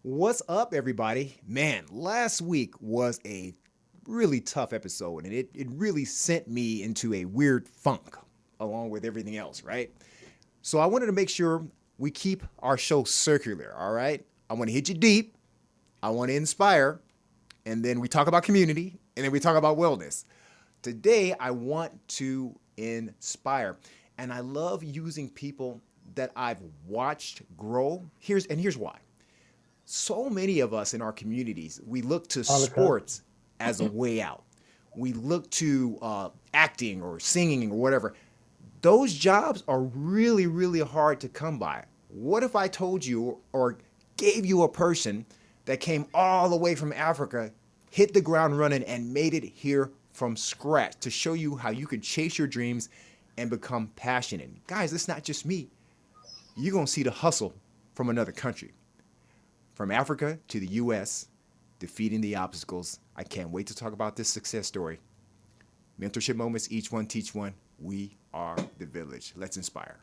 What's up, everybody? Man, last week was a really tough episode, and it really sent me into a weird funk along with everything else, right? So I wanted to make sure we keep our show circular, all right? I want to hit you deep, I want to inspire, and then we talk about community, and then we talk about wellness. Today, I want to inspire, and I love using people that I've watched grow. Here's why. So many of us in our communities, we look to Alaka. sports as a way out. We look to acting or singing or whatever. Those jobs are really, really hard to come by. What if I told you or gave you a person that came all the way from Africa, hit the ground running, and made it here from scratch to show you how you can chase your dreams and become passionate? Guys, it's not just me. You're going to see the hustle from another country. From Africa to the US, defeating the obstacles. I can't wait to talk about this success story. Mentorship moments, each one teach one. We are the village. Let's inspire.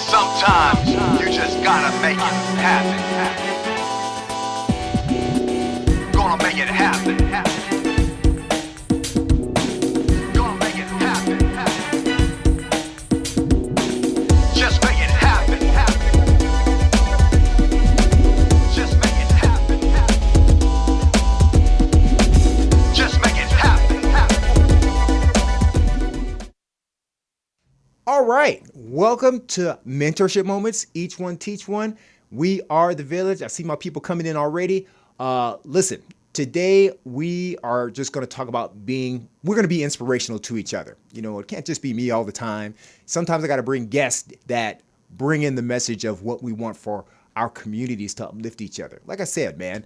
Sometimes you just gotta make it happen. Gonna make it happen. Gonna make it happen. Just make it happen. Just make it happen. Just make it happen. All right. Welcome to Mentorship Moments. Each one teach one. We are the village. I see my people coming in already. Listen, today we are just going to talk about we're going to be inspirational to each other. You know, it can't just be me all the time. Sometimes I got to bring guests that bring in the message of what we want for our communities to uplift each other. Like I said, man,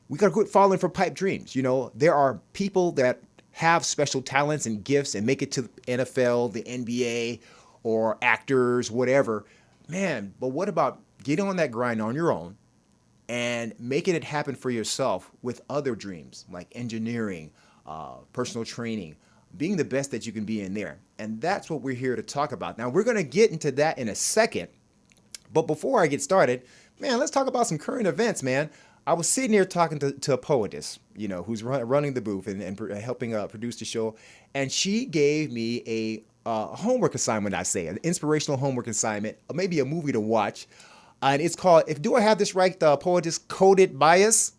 we got to quit falling for pipe dreams. You know, there are people that have special talents and gifts and make it to the NFL, the NBA, or actors, whatever. Man, but what about getting on that grind on your own and making it happen for yourself with other dreams like engineering, personal training, being the best that you can be in there? And that's what we're here to talk about. Now, we're going to get into that in a second. But before I get started, man, let's talk about some current events, man. I was sitting here talking to a poetess, who's running the booth and helping produce the show. And she gave me a homework assignment, I say, an inspirational homework assignment, or maybe a movie to watch. And it's called, do I have this right, the poetess Coded Bias?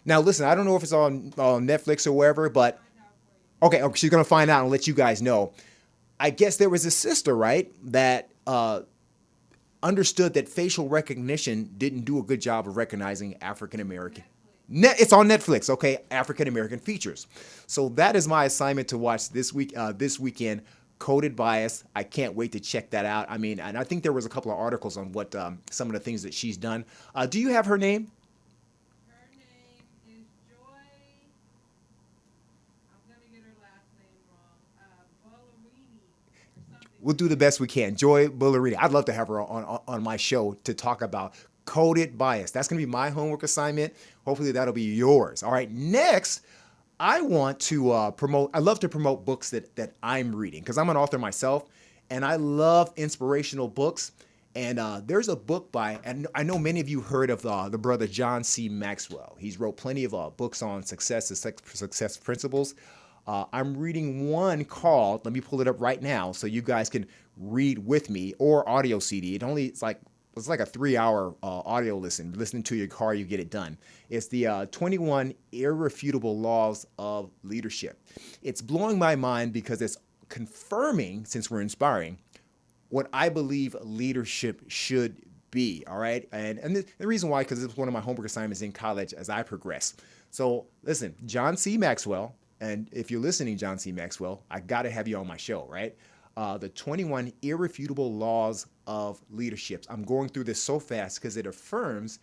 Now, listen, I don't know if it's on Netflix or wherever, but okay, she's going to find out and let you guys know. I guess there was a sister, right, that understood that facial recognition didn't do a good job of recognizing African American. It's on Netflix, okay? African American features. So that is my assignment to watch this weekend. Coded Bias. I can't wait to check that out. I mean, and I think there was a couple of articles on what some of the things that she's done. Do you have her name? Her name is Joy. I'm gonna get her last name wrong. Ballerini or something. We'll do the best we can. Joy Bullerini. I'd love to have her on my show to talk about Coded Bias. That's going to be my homework assignment. Hopefully that'll be yours. All right. Next, I want to I love to promote books that I'm reading because I'm an author myself and I love inspirational books. And there's a book and I know many of you heard of the brother John C. Maxwell. He's wrote plenty of books on success principles. I'm reading one called, let me pull it up right now so you guys can read with me, or audio CD. It's like a 3-hour audio listening to your car, you get it done. It's the 21 Irrefutable Laws of Leadership. It's blowing my mind because it's confirming, since we're inspiring, what I believe leadership should be, all right? And the reason why, because it's one of my homework assignments in college as I progress. So listen, John C. Maxwell, and if you're listening, John C. Maxwell, I got to have you on my show, right? The 21 Irrefutable Laws of Leadership. I'm going through this so fast because it affirms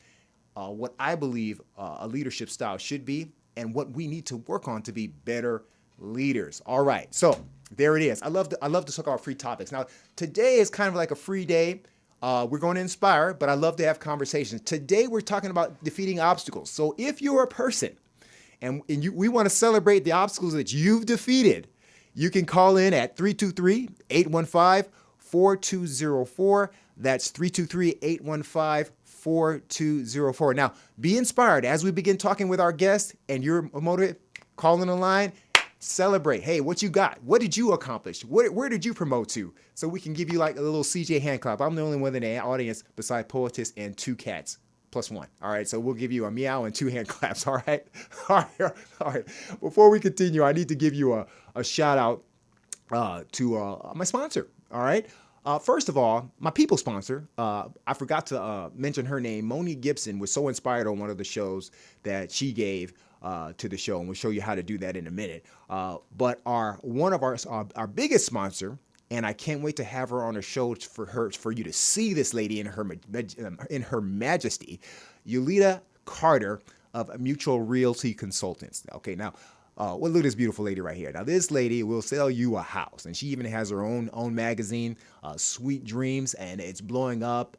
what I believe a leadership style should be and what we need to work on to be better leaders. All right, so there it is. I love to talk about free topics. Now, today is kind of like a free day. We're going to inspire, but I love to have conversations. Today, we're talking about defeating obstacles. So if you're a person and we want to celebrate the obstacles that you've defeated, you can call in at 323-815 4204. That's 323-815-4204. Now, be inspired as we begin talking with our guests and you're motivated, call in the line, celebrate. Hey, what you got? What did you accomplish? Where did you promote to? So we can give you like a little CJ hand clap. I'm the only one in the audience besides Poetess and two cats. Plus one. All right. So we'll give you a meow and two hand claps. All right. All right. All right. Before we continue, I need to give you a shout out to my sponsor. All right. First of all, my people sponsor. I forgot to mention her name. Moni Gibson was so inspired on one of the shows that she gave to the show, and we'll show you how to do that in a minute. But one of our biggest sponsor, and I can't wait to have her on a show for you to see this lady in her majesty, Yulita Carter of Mutual Realty Consultants. Okay, now, well, look at this beautiful lady right here. Now, this lady will sell you a house, and she even has her own magazine, Sweet Dreams, and it's blowing up.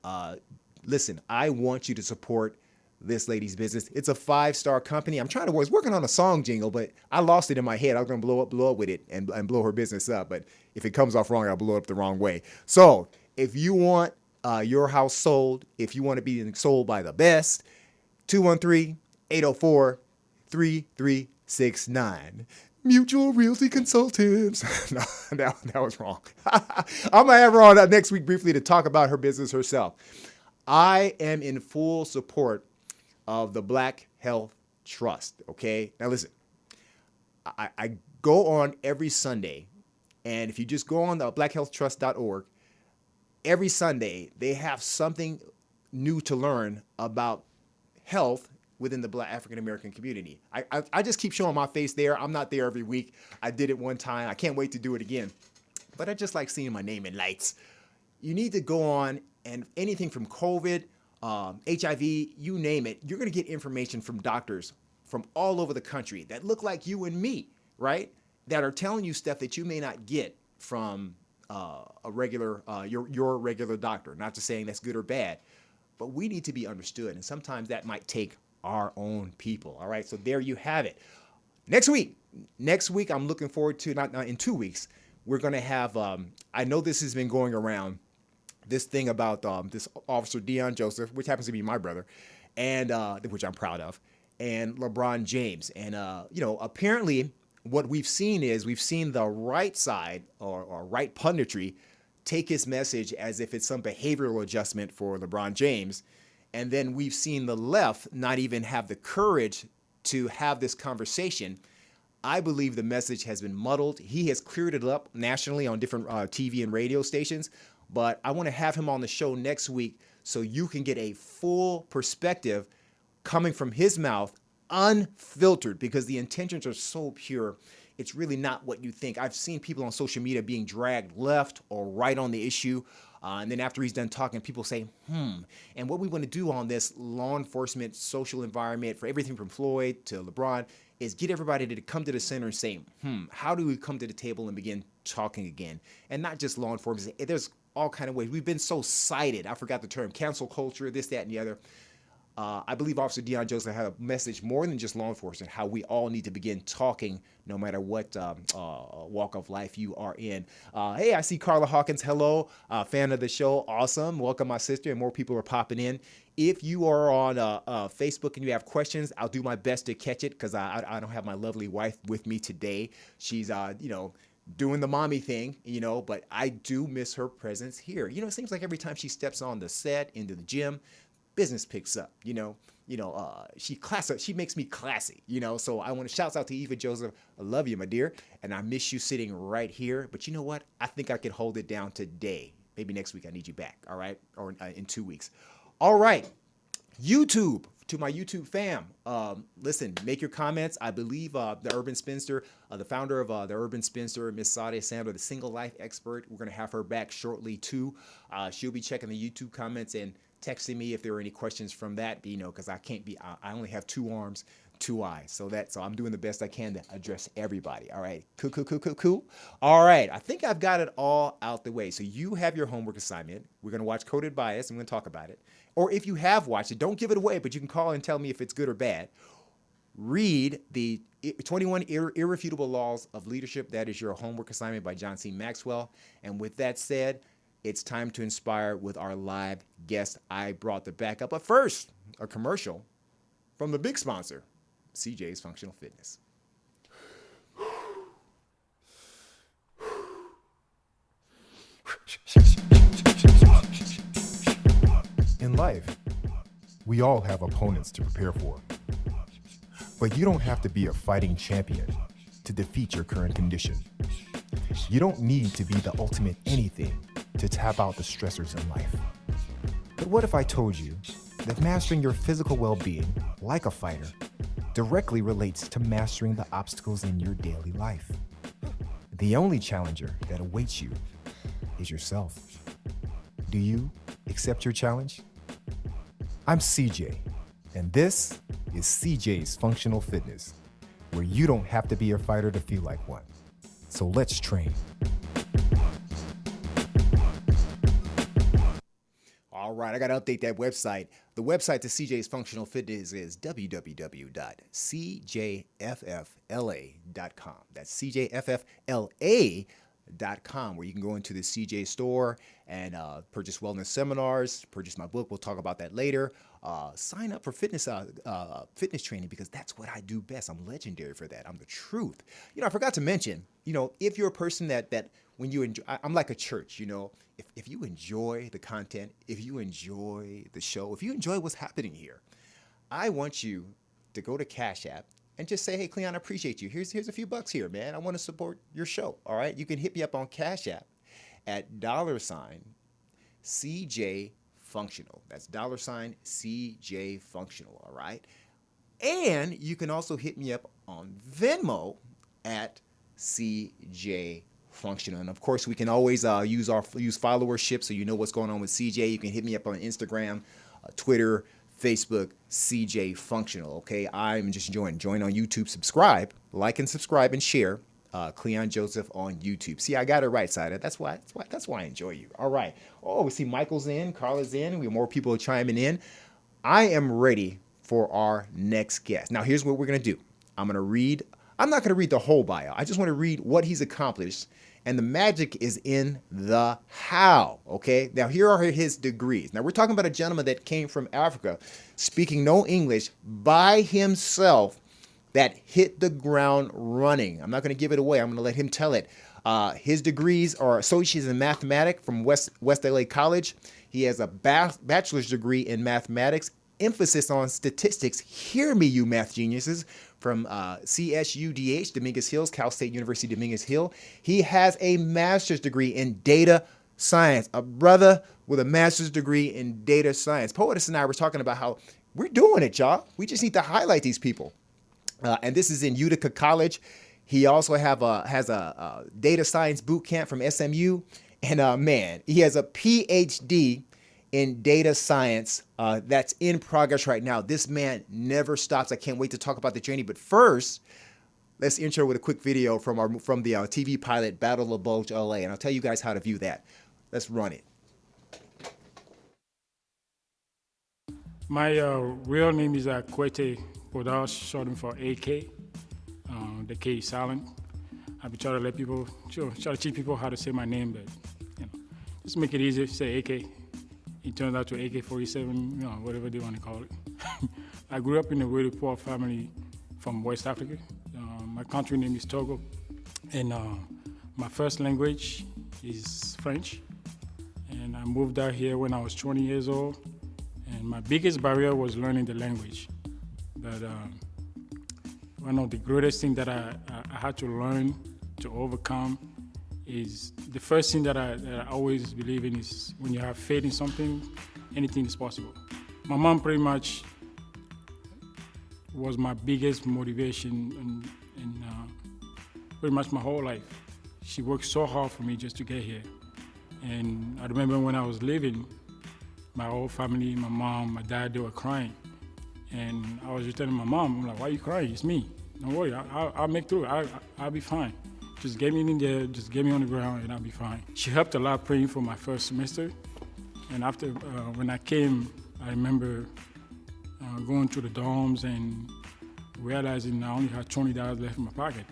Listen, I want you to support this lady's business. It's a 5-star company. I was working on a song jingle, but I lost it in my head. I was going to blow up with it and blow her business up. But if it comes off wrong, I'll blow it up the wrong way. So if you want your house sold, if you want to be sold by the best, 213-804-3369. Mutual Realty Consultants. No, that was wrong. I'm going to have her on next week briefly to talk about her business herself. I am in full support of the Black Health Trust, okay? Now listen, I go on every Sunday, and if you just go on the blackhealthtrust.org, every Sunday they have something new to learn about health within the Black African American community. I just keep showing my face there. I'm not there every week. I did it one time. I can't wait to do it again. But I just like seeing my name in lights. You need to go on, and anything from COVID, HIV, you name it, you're going to get information from doctors from all over the country that look like you and me, right? That are telling you stuff that you may not get from your regular doctor. Not to saying that's good or bad, but we need to be understood, and sometimes that might take our own people. All right, so there you have it. Next week, I'm looking forward to, not in 2 weeks, we're going to have, I know this has been going around, this thing about this Officer Deion Joseph, which happens to be my brother, and which I'm proud of, and LeBron James. And, apparently what we've seen the right side or right punditry take his message as if it's some behavioral adjustment for LeBron James. And then we've seen the left not even have the courage to have this conversation. I believe the message has been muddled. He has cleared it up nationally on different TV and radio stations. But I want to have him on the show next week so you can get a full perspective coming from his mouth, unfiltered, because the intentions are so pure. It's really not what you think. I've seen people on social media being dragged left or right on the issue. And then after he's done talking, people say, And what we want to do on this law enforcement social environment for everything from Floyd to LeBron is get everybody to come to the center and say, how do we come to the table and begin talking again? And not just law enforcement. There's all kind of ways. We've been so cited. I forgot the term, cancel culture, this, that, and the other. I believe Officer Deion Joseph had a message more than just law enforcement, how we all need to begin talking no matter what walk of life you are in. Hey, I see Carla Hawkins. Hello. Fan of the show. Awesome. Welcome, my sister. And more people are popping in. If you are on Facebook and you have questions, I'll do my best to catch it because I don't have my lovely wife with me today. She's, doing the mommy thing, but I do miss her presence here. It seems like every time she steps on the set, into the gym, business picks up, she makes me classy, so I want to shout out to Eva Joseph. I love you, my dear. And I miss you sitting right here, but you know what? I think I can hold it down today. Maybe next week I need you back. All right. Or in 2 weeks. All right. YouTube, to my YouTube fam, listen, make your comments. I believe the Urban Spinster, the founder of the Urban Spinster, Miss Sadia Sandler, the single life expert, we're going to have her back shortly too. She'll be checking the YouTube comments and texting me if there are any questions from that, because I only have 2 arms, 2 eyes. So I'm doing the best I can to address everybody. All right. Cool. All right. I think I've got it all out the way. So you have your homework assignment. We're going to watch Coded Bias. I'm going to talk about it. Or if you have watched it, don't give it away, but you can call and tell me if it's good or bad. Read the 21 Irrefutable Laws of Leadership. That is your homework assignment by John C. Maxwell. And with that said, it's time to inspire with our live guest. I brought the backup. But first, a commercial from the big sponsor, CJ's Functional Fitness. In life, we all have opponents to prepare for. But you don't have to be a fighting champion to defeat your current condition. You don't need to be the ultimate anything to tap out the stressors in life. But what if I told you that mastering your physical well-being, like a fighter, directly relates to mastering the obstacles in your daily life? The only challenger that awaits you is yourself. Do you accept your challenge? I'm CJ, and this is CJ's Functional Fitness, where you don't have to be a fighter to feel like one. So let's train. All right, I got to update that website. The website to CJ's Functional Fitness is www.cjffla.com. That's cjffla.com, where you can go into the CJ store and purchase wellness seminars, purchase my book. We'll talk about that later. Sign up for fitness training, because that's what I do best. I'm legendary for that. I'm the truth. I forgot to mention, if you're a person that when you enjoy, I'm like a church, if you enjoy the content, if you enjoy the show, if you enjoy what's happening here, I want you to go to Cash App and just say, hey, Cleon, I appreciate you. Here's a few bucks here, man. I want to support your show. All right. You can hit me up on Cash App at $CJ Functional. That's $CJ Functional. All right. And you can also hit me up on Venmo at CJ Functional. And of course, we can always use followership, so you know what's going on with CJ. You can hit me up on Instagram, Twitter, Facebook, CJ Functional. Okay, I'm just join on YouTube. Subscribe, like and subscribe and share. Cleon Joseph on YouTube. See, I got it right, Sida. That's why I enjoy you. All right. Oh, we see Michael's in, Carla's in. We have more people chiming in. I am ready for our next guest. Now, here's what we're gonna do. I'm not gonna read the whole bio. I just want to read what he's accomplished. And the magic is in the how, okay? Now, here are his degrees. Now, we're talking about a gentleman that came from Africa, speaking no English, by himself, that hit the ground running. I'm not going to give it away. I'm going to let him tell it. His degrees are associates in mathematics from West LA College. He has a bachelor's degree in mathematics, emphasis on statistics. Hear me, you math geniuses. From CSUDH, Dominguez Hills, Cal State University, Dominguez Hill. He has a master's degree in data science. A brother with a master's degree in data science. Poetess and I were talking about how we're doing it, y'all. We just need to highlight these people. And this is in Utica College. He also has a data science boot camp from SMU. And man, he has a PhD in data science that's in progress right now. This man never stops. I can't wait to talk about the journey. But first, let's intro with a quick video from the TV pilot Battle of the Bulge LA, and I'll tell you guys how to view that. Let's run it. My real name is Akuete Kdopar, short for AK. The K is silent. I've been trying to let people, try to teach people how to say my name, but just make it easier. Say AK. It turns out to AK-47, whatever they want to call it. I grew up in a really poor family from West Africa. My country name is Togo, and my first language is French. And I moved out here when I was 20 years old, and my biggest barrier was learning the language. But one of the greatest things that I had to learn to overcome is the first thing that I always believe in is when you have faith in something, anything is possible. My mom pretty much was my biggest motivation in pretty much my whole life. She worked so hard for me just to get here. And I remember when I was leaving, my whole family, my mom, my dad, they were crying. And I was just telling my mom, I'm like, why are you crying? It's me. Don't worry, I'll make through. I'll be fine. Just get me in there, just get me on the ground, and I'll be fine. She helped a lot praying for my first semester. And after, when I came, I remember going to the dorms and realizing I only had $20 left in my pocket.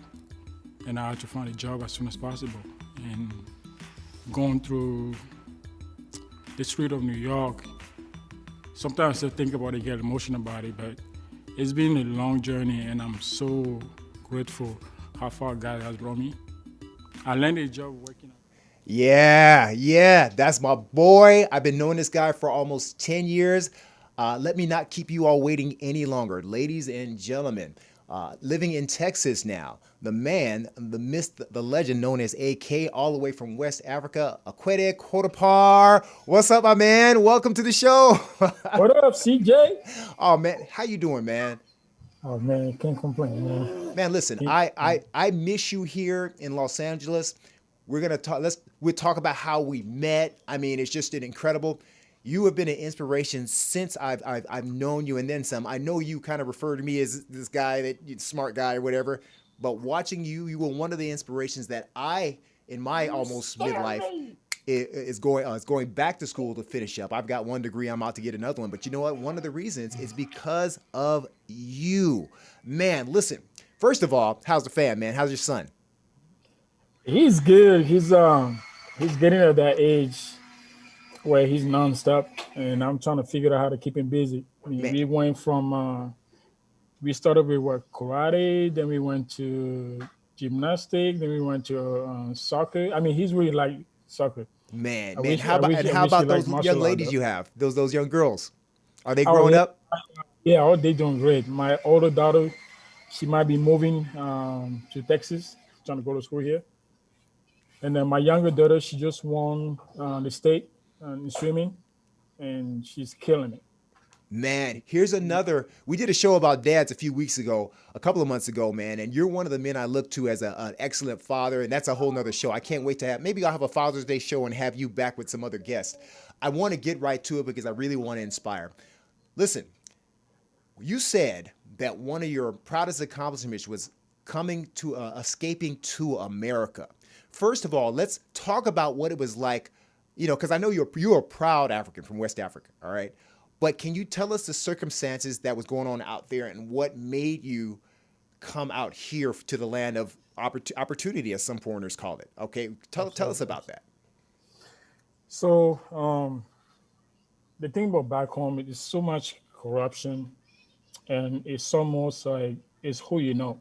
And I had to find a job as soon as possible. And going through the street of New York. Sometimes I still think about it, get emotional about it, but it's been a long journey, and I'm so grateful how far God has brought me. I landed a job working. Yeah, that's my boy. I've been knowing this guy for almost 10 years. Let me not keep you all waiting any longer. Ladies and gentlemen, living in Texas now, the man, the myth, the legend known as AK, all the way from West Africa, Akuete Kdopar. What's up, my man? Welcome to the show. What up, CJ? Oh, man, how you doing, man? Oh man, can't complain, man. Man, listen, Can't- I miss you here in Los Angeles. We're gonna talk. We'll talk about how we met. I mean, it's just an incredible. You have been an inspiration since I've known you, and then some. I know you kind of refer to me as this guy that smart guy or whatever. But watching you, you were one of the inspirations that I, in my almost midlife, is going back to school to finish up. I've got one degree. I'm out to get another one. But you know what? One of the reasons is because of you, man. Listen. First of all, how's the fam, man? How's your son? He's good. He's getting at that age where he's nonstop, and I'm trying to figure out how to keep him busy. I mean, Man, we went from we started with what karate, then we went to gymnastic, then we went to soccer. I mean, he's really like soccer. man. How about and I how wish he about those liked young martial art ladies though. you have? Those young girls. Are they Oh growing yeah, up? yeah. Oh, they doing great. My older daughter, she might be moving to Texas, trying to go to school here. And then my younger daughter, she just won the state in swimming, and she's killing it. Man, here's another. We did a show about dads a few weeks ago, a couple of months ago, man, and you're one of the men I look to as an excellent father, and that's a whole nother show. I can't wait to have. Maybe I'll have a Father's Day show and have you back with some other guests. I want to get right to it because I really want to inspire. Listen, you said that one of your proudest accomplishments was escaping to America. First of all, let's talk about what it was like, because I know you're a proud African from West Africa, all right? But can you tell us the circumstances that was going on out there and what made you come out here to the land of opportunity, as some foreigners call it? Okay, tell us about that. So the thing about back home is so much corruption, and it's almost like it's who you know.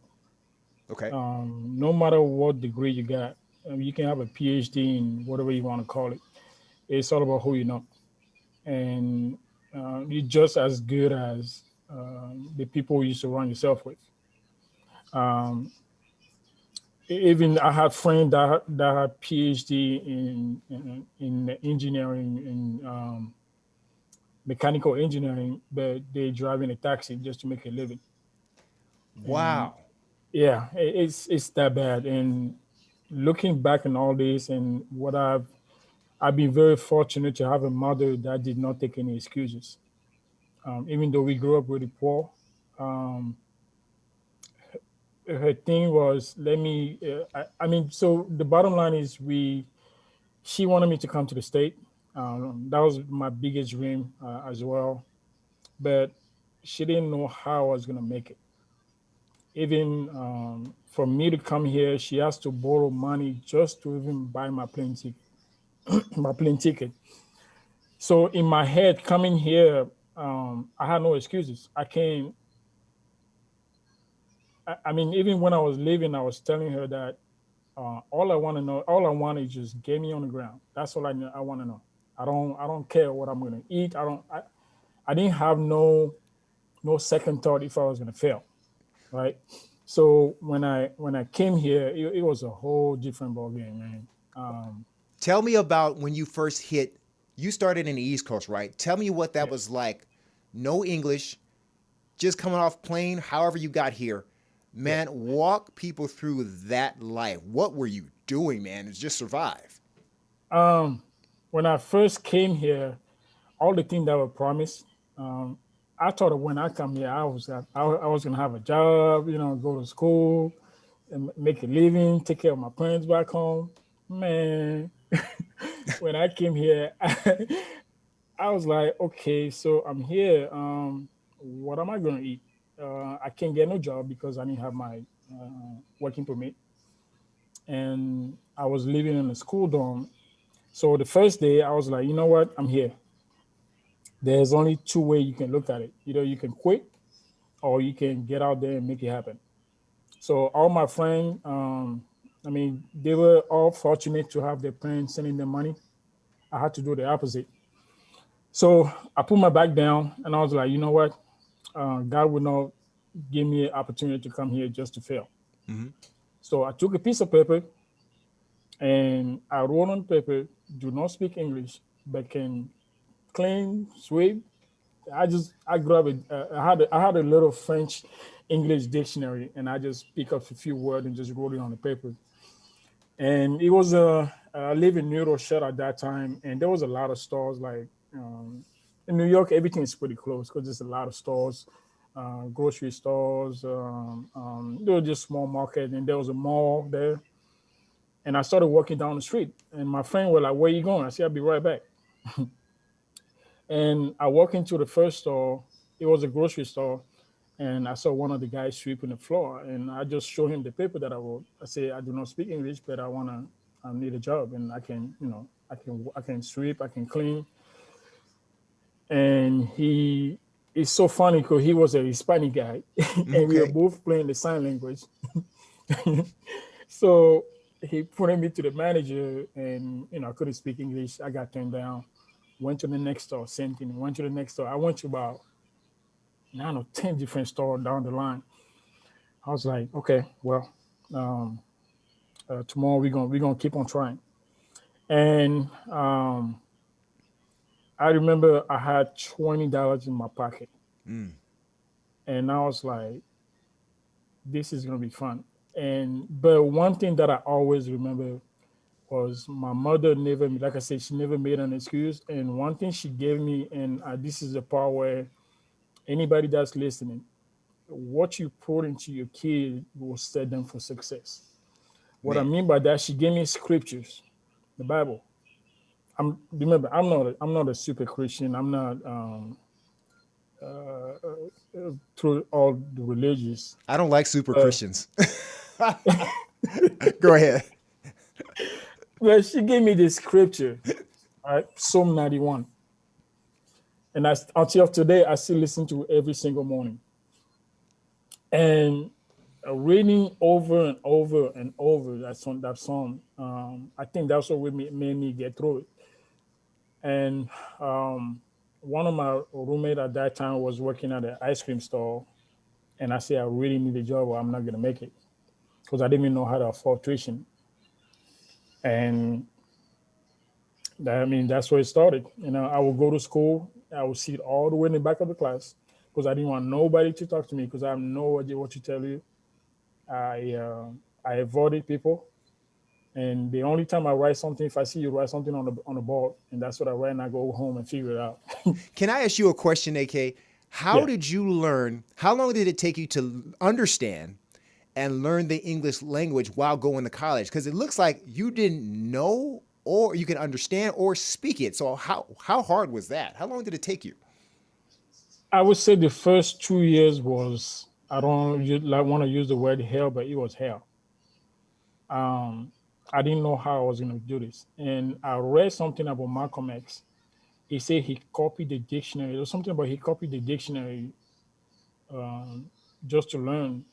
Okay, No matter what degree you got, you can have a PhD in whatever you want to call it. It's all about who you know, and you're just as good as the people you surround yourself with. Um, Even I had friends that had PhD in engineering and mechanical engineering, but they drive in a taxi just to make a living. And wow. yeah, it's that bad. And looking back on all this and what I've been very fortunate to have a mother that did not take any excuses. Even though we grew up really poor, um, her thing was let me. I mean, so the bottom line is she wanted me to come to the state. That was my biggest dream as well, but she didn't know how I was gonna make it. Even for me to come here, she has to borrow money just to even buy my plane ticket. My plane ticket. So in my head, coming here, I had no excuses. I can't. I mean, even when I was leaving, I was telling her that all I want to know, all I want is just get me on the ground. That's all I want to know. I don't care what I'm gonna eat. I didn't have no second thought if I was gonna fail, right? So when I came here, it was a whole different ballgame, man. Tell me about when you first hit. You started in the East Coast, right? Tell me what that Yeah. was like. No English, just coming off plane, however you got here. Yeah. Man, walk people through that life. What were you doing, man? It's just survive. Um, when I first came here, all the things that were promised, um, I thought that when I come here, I was gonna have a job, go to school, and make a living, take care of my parents back home. Man, when I came here, I was like, okay, so I'm here. What am I gonna eat? I can't get no job because I didn't have my working permit, and I was living in a school dorm. So the first day, I was like, you know what? I'm here. There's only two ways you can look at it. Either you can quit or you can get out there and make it happen. So all my friends, I mean, they were all fortunate to have their parents sending them money. I had to do the opposite. So I put my back down and I was like, you know what? God would not give me an opportunity to come here just to fail. So I took a piece of paper and I wrote on paper, do not speak English, but can clean, sweep. I grabbed it. I had a little French English dictionary and I just pick up a few words and just wrote it on the paper. And it was I live in New York at that time, and there was a lot of stores like in New York, everything is pretty close because there's a lot of stores, grocery stores. There was just small market, and there was a mall there. And I started walking down the street, and my friend was like, "Where you going?" I said, "I'll be right back." And I walked into the first store. It was a grocery store, and I saw one of the guys sweeping the floor, and I just showed him the paper that I wrote. I said, "I do not speak English, but I need a job, and I can, I can sweep, I can clean." And it's so funny because he was a Hispanic guy, and we were Okay. both playing the sign language. So he put me to the manager, and I couldn't speak English. I got turned down. Went to the next store, same thing. Went to the next store. I went to about, I don't know, 10 different stores down the line. I was like, okay, well, tomorrow we're gonna keep on trying. And I remember I had $20 in my pocket, and I was like, this is gonna be fun. And but one thing that I always remember was my mother never, like I said, she never made an excuse. And one thing she gave me, and this is the part where anybody that's listening, what you put into your kid will set them for success. What I Man. mean by that, she gave me scriptures, the Bible. Remember, I'm not a super Christian. I'm not through all the religious. I don't like super Uh, Christians. Go ahead. well, she gave me this scripture, right? Psalm 91, and until today I still listen to it every single morning. And reading over and over and over that song, I think that's what made me get through it. And one of my roommate at that time was working at an ice cream store, and I said I really need a job or I'm not gonna make it because I didn't even know how to afford tuition. And I mean that's where it started. I would go to school, I would sit all the way in the back of the class because I didn't want nobody to talk to me because I have no idea what to tell you. I uh, I avoided people, and the only time I write something, if I see you write something on the board, and that's what I write, and I go home and figure it out. Can I ask you a question, AK? How Yeah. did you learn? How long did it take you to understand and learn the English language while going to college? Because it looks like you didn't know or you can understand or speak it. So how hard was that? How long did it take you? I would say the first 2 years was, I don't like want to use the word hell, but it was hell. I didn't know how I was going to do this, and I read something about Malcolm X. He said he copied the dictionary. There was something about he copied the dictionary just to learn,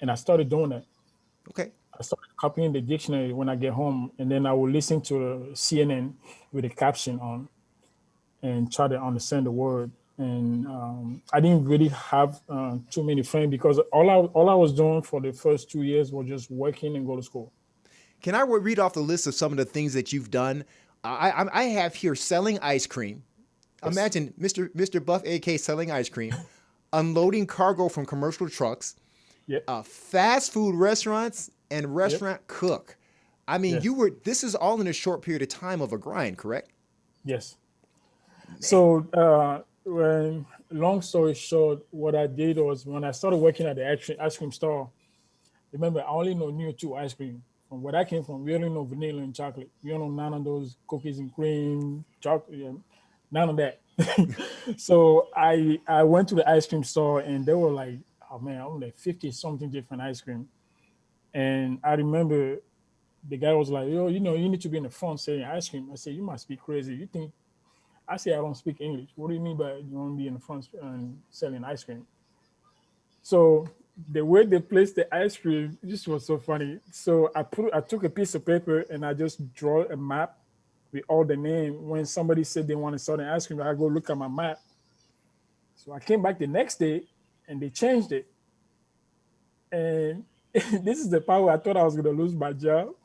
and I started doing that. Okay. I started copying the dictionary when I get home, and then I would listen to CNN with a caption on and try to understand the word. And I didn't really have too many friends because all I was doing for the first 2 years was just working and go to school. Can I read off the list of some of the things that you've done? I have here selling ice cream. Yes. Imagine Mr. Buff AK selling ice cream, unloading cargo from commercial trucks, Yeah. fast food restaurants, and Yep. restaurant cook. I mean, Yes. this is all in a short period of time of a grind, correct? Yes. So, when long story short, what I did was when I started working at the ice cream store. Remember, I only knew two ice cream. From where I came from, we only know vanilla and chocolate. We don't know none of those cookies and cream, chocolate, none of that. So I went to the ice cream store and they were like, oh man, I'm like 50 something different ice cream. And I remember the guy was like, "Yo, you need to be in the front selling ice cream." I said, "You must be crazy. You think?" I say, "I don't speak English. What do you mean by you want to be in the front selling ice cream?" So the way they placed the ice cream, this was so funny. So I took a piece of paper and I just draw a map with all the name. When somebody said they want to sell the ice cream, I go look at my map. So I came back the next day and they changed it. And this is the part where I thought I was gonna lose my job.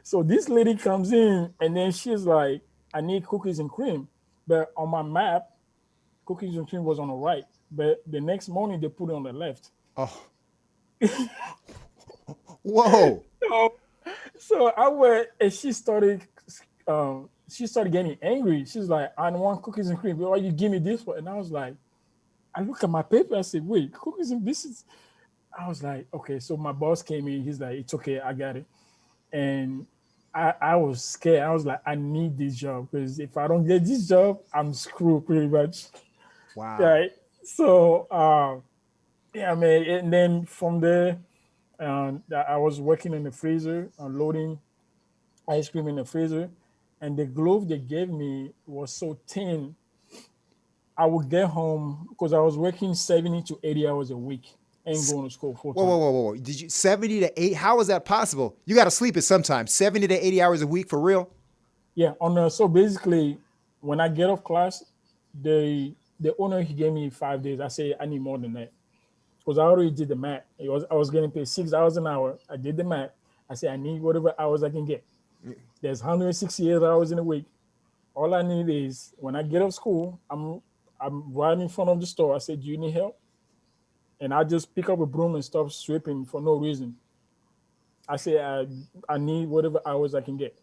So this lady comes in and then she's like, "I need cookies and cream." But on my map, cookies and cream was on the right. But the next morning they put it on the left. Oh. Whoa. So I went and she started getting angry. She's like, "I don't want cookies and cream. Why you give me this for?" And I was like, I look at my paper, I said, "Wait, cookies and this is," I was like, okay. So my boss came in, he's like, "It's okay, I got it." And I was scared. I was like, I need this job because if I don't get this job, I'm screwed pretty much. Wow. Right. So yeah, man. And then from there, I was working in the freezer, unloading ice cream in the freezer, and the glove they gave me was so thin. I would get home because I was working 70 to 80 hours a week and going to school full time. Whoa. Did you 70 to 8? How is that possible? You got to sleep it sometimes. 70 to 80 hours a week for real? Yeah. So basically, when I get off class, the owner, he gave me 5 days. I say I need more than that because I already did the math. I was getting paid $6 an hour. I did the math. I said I need whatever hours I can get. There's 168 hours in a week. All I need is when I get off school, I'm right in front of the store. I said, "Do you need help?" And I just pick up a broom and start sweeping for no reason. I say I need whatever hours I can get.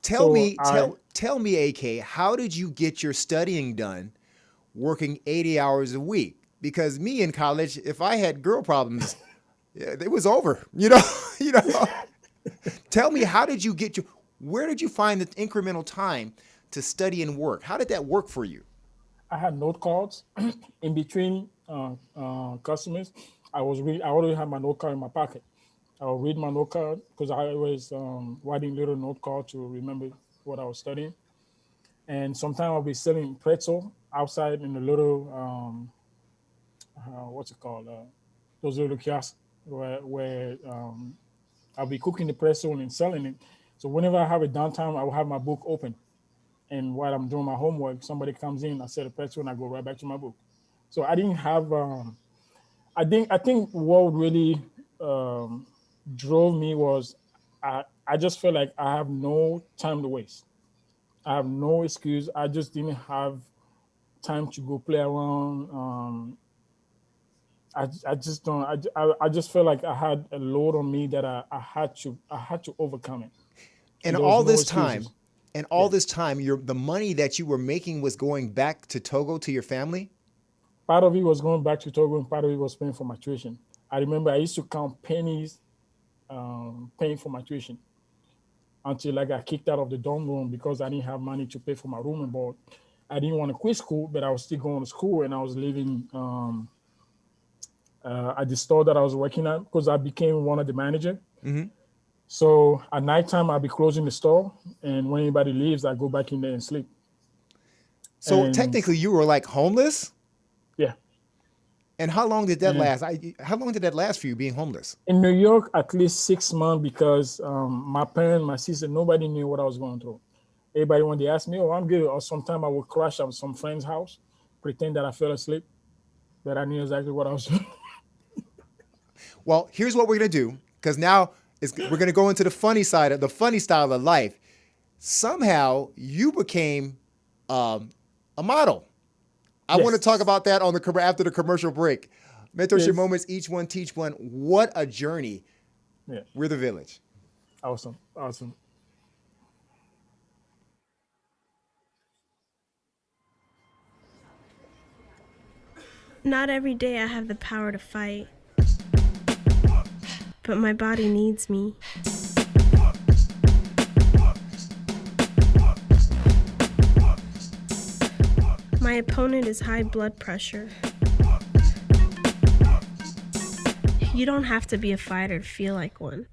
Tell me, AK, how did you get your studying done working 80 hours a week? Because me in college, if I had girl problems, yeah, it was over. You know. Tell me, where did you find the incremental time to study and work? How did that work for you? I had note cards in between customers. I already had my note card in my pocket. I would read my note card because I was writing little note card to remember what I was studying. And sometimes I'll be selling pretzel outside in the little what's it called? Those little kiosks where I'll be cooking the pretzel and selling it. So whenever I have a downtime, I will have my book open. And while I'm doing my homework, somebody comes in, I set a pretzel and I go right back to my book. So I didn't have, I think what really drove me was I just felt like I have no time to waste. I have no excuse. I just didn't have time to go play around. I just don't. I just felt like I had a load on me that I had to overcome it. And all this time, the money that you were making was going back to Togo to your family? Part of it was going back to Togo and part of it was paying for my tuition. I remember I used to count pennies paying for my tuition until I got kicked out of the dorm room because I didn't have money to pay for my room and board. I didn't want to quit school, but I was still going to school and I was living at the store that I was working at because I became one of the manager. Mm-hmm. So at nighttime, I'll be closing the store. And when anybody leaves, I go back in there and sleep. So technically you were like homeless? Yeah. And how long did that last? How long did that last for you being homeless? In New York, at least 6 months because my parents, my sister, nobody knew what I was going through. Everybody, when they asked me, "Oh, I'm good," or sometimes I would crash at some friend's house, pretend that I fell asleep, but I knew exactly what I was doing. Well, here's what we're going to do, because now we're going to go into the funny style of life. Somehow you became a model. I want to talk about that after the commercial break. Mentorship moments, each one teach one. What a journey. Yeah. We're the village. Awesome. Not every day I have the power to fight, but my body needs me. My opponent is high blood pressure. You don't have to be a fighter to feel like one.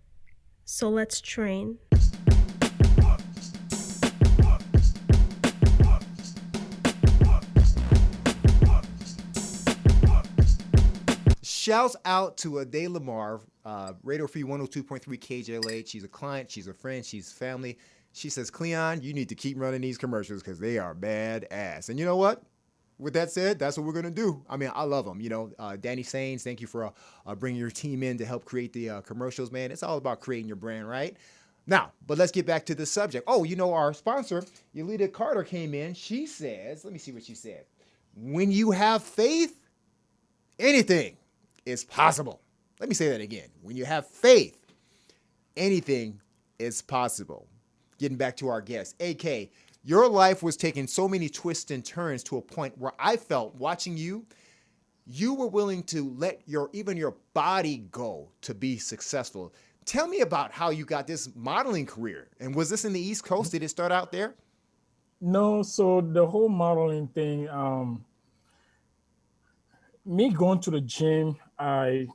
So let's train. Shouts out to Ade Lamar, Radio Free 102.3 KJLA. She's a client, she's a friend, she's family. She says, Cleon, you need to keep running these commercials because they are badass. And you know what? With that said, that's what we're going to do. I mean, I love them. You know, Danny Sains, thank you for bringing your team in to help create the commercials, man. It's all about creating your brand, right? Now, but let's get back to the subject. Oh, you know, our sponsor, Yolita Carter, came in. She says, let me see what she said. When you have faith, anything is possible. Let me say that again. When you have faith, anything is possible. Getting back to our guest, AK, your life was taking so many twists and turns to a point where I felt watching you, you were willing to let even your body go to be successful. Tell me about how you got this modeling career. And was this in the East Coast? Did it start out there? No, so the whole modeling thing, me going to the gym, I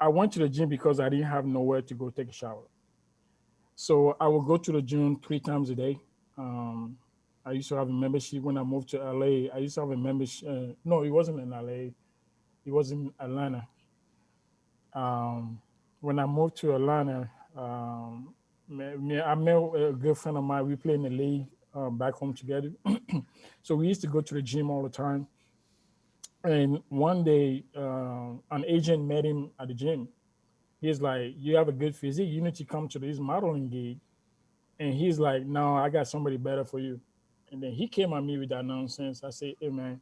went to the gym because I didn't have nowhere to go take a shower. So I would go to the gym 3 times a day. I used to have a membership when I moved to LA. I used to have a membership. No, it wasn't in LA. It was in Atlanta. When I moved to Atlanta, I met a good friend of mine. We played in the league back home together. So we used to go to the gym all the time. And one day, an agent met him at the gym. He's like, "You have a good physique. You need to come to this modeling gig." And he's like, "No, I got somebody better for you." And then he came at me with that nonsense. I said, "Hey, man,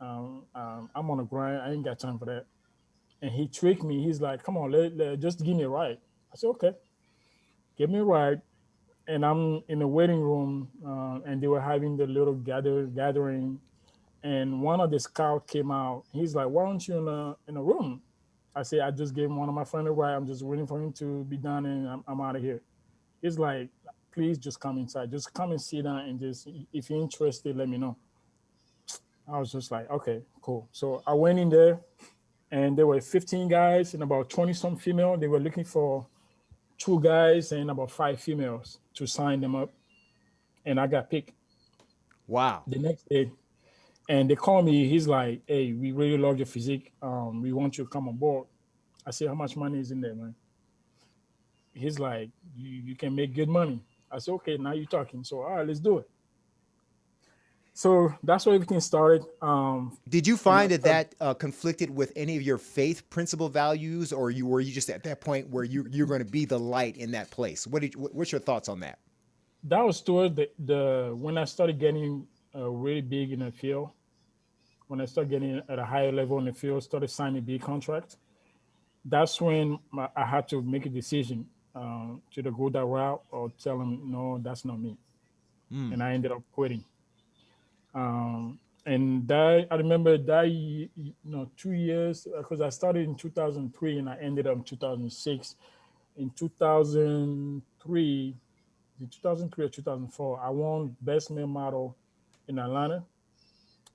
I'm on a grind. I ain't got time for that." And he tricked me. He's like, "Come on, just give me a ride." I said, "Okay, give me a ride." And I'm in the waiting room, and they were having the little gathering. And one of the scouts came out. He's like, "Why aren't you in a room?" I said, "I just gave one of my friends a ride. I'm just waiting for him to be done, and I'm out of here." He's like, "Please just come inside. Just come and sit down, and just if you're interested, let me know." I was just like, "Okay, cool." So I went in there, and there were 15 guys and about 20 some female. They were looking for 2 guys and about 5 females to sign them up, and I got picked Wow. the next day. And they called me. He's like, "Hey, we really love your physique. We want you to come on board." I said, "How much money is in there, man?" He's like, you can make good money. I said, "Okay, now you're talking." So, all right, let's do it. So that's where everything started. Did you And I find that started, conflicted with any of your faith principle values, or were you just at that point where you're going to be the light in that place? What's your thoughts on that? that was toward the when I started getting really big in the field. When I started getting at a higher level in the field, started signing big contracts. That's when I had to make a decision to go that route or tell them, "No, that's not me." And I ended up quitting. And that I remember that 2 years because I started in 2003 and I ended up in 2006. In 2003, in 2003 or 2004, I won Best Male Model in Atlanta,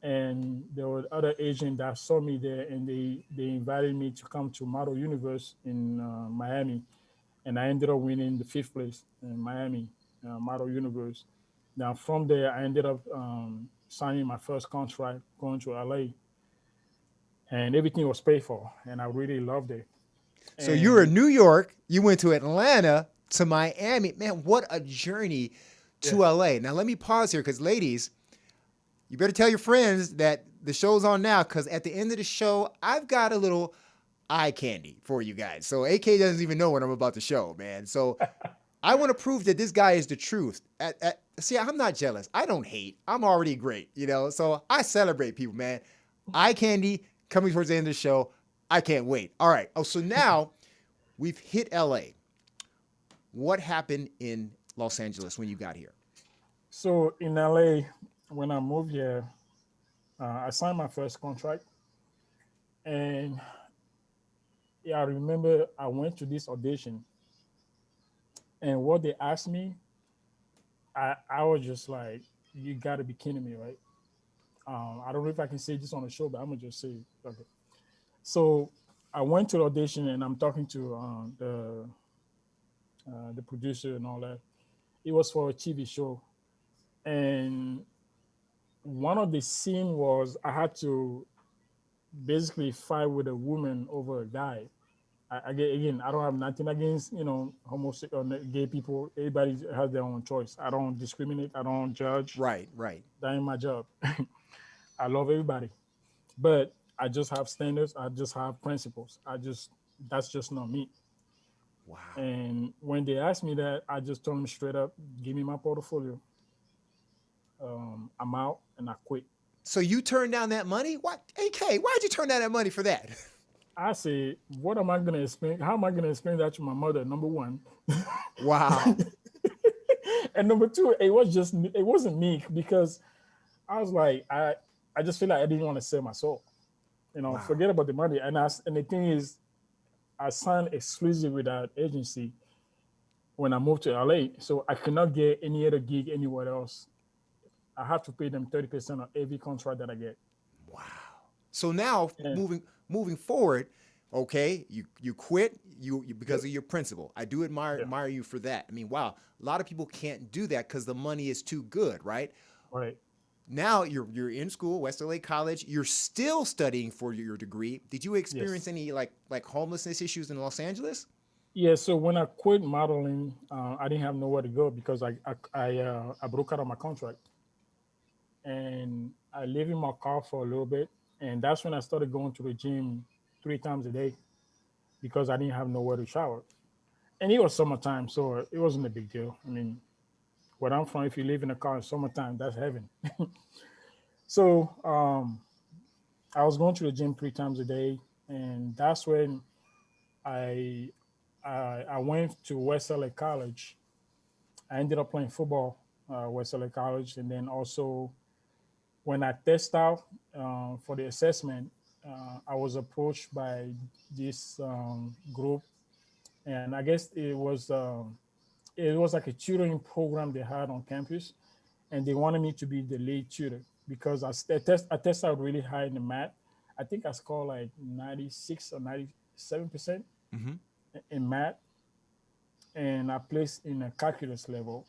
and there were other agents that saw me there, and they invited me to come to Model Universe in Miami, and I ended up winning the 5th place in Miami Model Universe. Now from there, I ended up signing my first contract, going to LA, and everything was paid for, and I really loved it. So you were in And New York, you went to Atlanta, to Miami. Man, what a journey yeah, to LA. Now let me pause here because ladies, you better tell your friends that the show's on now because at the end of the show, I've got a little eye candy for you guys. So AK doesn't even know what I'm about to show, man. So I want to prove that this guy is the truth. See, I'm not jealous. I don't hate. I'm already great, you know? So I celebrate people, man. Eye candy coming towards the end of the show. I can't wait. All right. Oh, so now we've hit LA. What happened in Los Angeles when you got here? so in LA, when I moved here, I signed my first contract, and yeah, I remember I went to this audition, and what they asked me, I was just like, "You got to be kidding me, right?" I don't know if I can say this on the show, but I'm gonna just say it. Okay. So I went to the audition, and I'm talking to the producer and all that. It was for a TV show, and one of the scene was I had to basically fight with a woman over a guy. Again, I don't have nothing against homosexual or gay people. Everybody has their own choice. I don't discriminate. I don't judge. Right, right. That ain't my job. I love everybody, but I just have standards. I just have principles. That's just not me. Wow. And when they asked me that, I just told them straight up, "Give me my portfolio. I'm out," and I quit. So you turned down that money? What? AK, why'd you turn down that money for that? I said, "What am I going to explain? How am I going to explain that to my mother?" Number one, Wow. and number two, it wasn't me because I was like, I just feel like I didn't want to sell my soul. Wow. Forget about the money. And the thing is, I signed exclusive with that agency when I moved to LA, so I cannot get any other gig anywhere else. I have to pay them 30% of every contract that I get. Wow. So now moving forward, okay, you quit you because of your principle. I do admire you for that. I mean, wow, a lot of people can't do that because the money is too good, right? Right. Now you're in school, West LA College. You're still studying for your degree. Did you experience any like homelessness issues in Los Angeles? Yeah. So when I quit modeling, I didn't have nowhere to go because I broke out of my contract, and I lived in my car for a little bit, and that's when I started going to the gym 3 times a day because I didn't have nowhere to shower. And it was summertime, so it wasn't a big deal. I mean, where I'm from, if you live in a car in summertime, that's heaven. So I was going to the gym 3 times a day, and that's when I I went to West LA College. I ended up playing football, West LA College, and then also when I test out for the assessment, I was approached by this group, and I guess it was like a tutoring program they had on campus, and they wanted me to be the lead tutor because I tested out really high in the math. I think I scored like 96 or 97% in math, and I placed in a calculus level.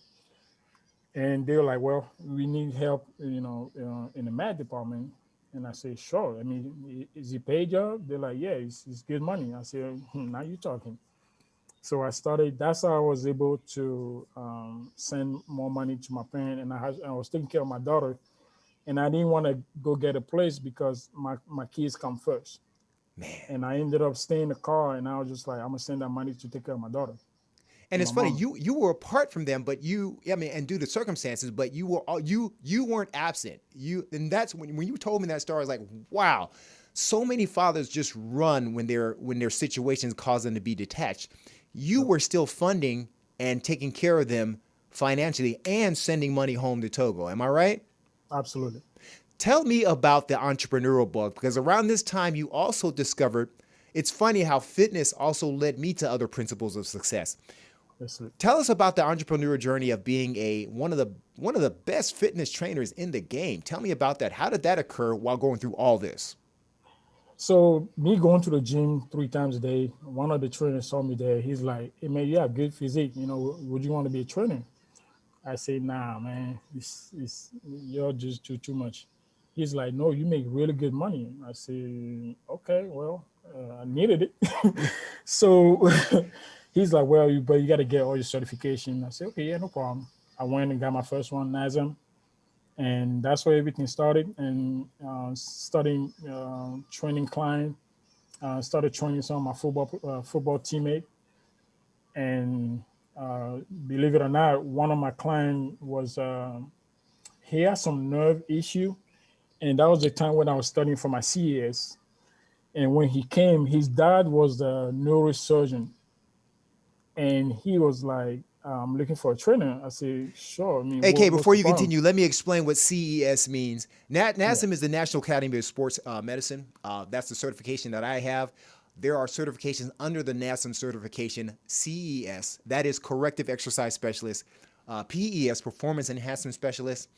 And they were like, "Well, we need help, in the math department." And I said, "Sure. I mean, is it paid job?" They're like, "Yeah, it's good money." I said, "Now you're talking." So I started. That's how I was able to send more money to my parents, and I was taking care of my daughter, and I didn't want to go get a place because my kids come first. Man. And I ended up staying in the car, and I was just like, "I'm gonna send that money to take care of my daughter." And it's My funny, mom. you were apart from them, but and due to circumstances, but you weren't absent. And that's when you told me that story, I was like, wow, so many fathers just run when their situations cause them to be detached. You were still funding and taking care of them financially and sending money home to Togo. Am I right? Absolutely. Tell me about the entrepreneurial bug, because around this time you also discovered, it's funny how fitness also led me to other principles of success. Yes, sir. Tell us about the entrepreneurial journey of being one of the best fitness trainers in the game. Tell me about that. How did that occur while going through all this? So me going to the gym 3 times a day, one of the trainers saw me there. He's like, "Hey man, you have good physique. Would you want to be a trainer?" I say, "Nah, man, you're just too much." He's like, "No, you make really good money." I say, "Okay, well, I needed it." So he's like, "Well, but you got to get all your certification." I say, "Okay, yeah, no problem." I went and got my first one, NASM, and that's where everything started. And starting training client, started training some of my football teammate, and believe it or not, one of my clients was he had some nerve issue, and that was the time when I was studying for my CES. And when he came, his dad was the neurosurgeon, and he was like, "I'm looking for a trainer." I said, "Sure." I mean, AK, what's before the you problem? continue, let me explain what CES means. Yeah. NASM is the National Academy of Sports Medicine. That's the certification that I have. There are certifications under the NASM certification, CES, that is Corrective Exercise Specialist, PES, Performance Enhancement Specialist,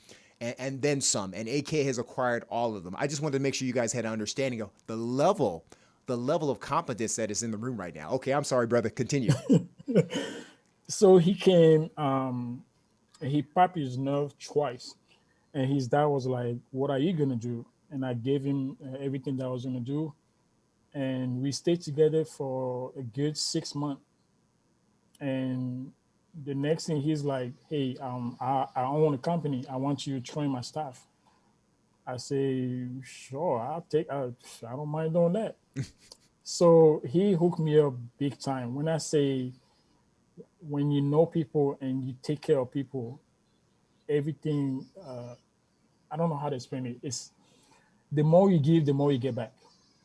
and then some. And AK has acquired all of them. I just wanted to make sure you guys had an understanding of the level of competence that is in the room right now. Okay, I'm sorry, brother. Continue. So he came, and he popped his nerve twice, and his dad was like, "What are you gonna do?" And I gave him everything that I was gonna do, and we stayed together for a good 6 months. And the next thing he's like, "Hey, I own a company. I want you to train my staff." I say, "Sure, I'll take. I don't mind doing that." So he hooked me up big time. When I say, when you know people and you take care of people, everything. I don't know how to explain it. It's the more you give, the more you get back.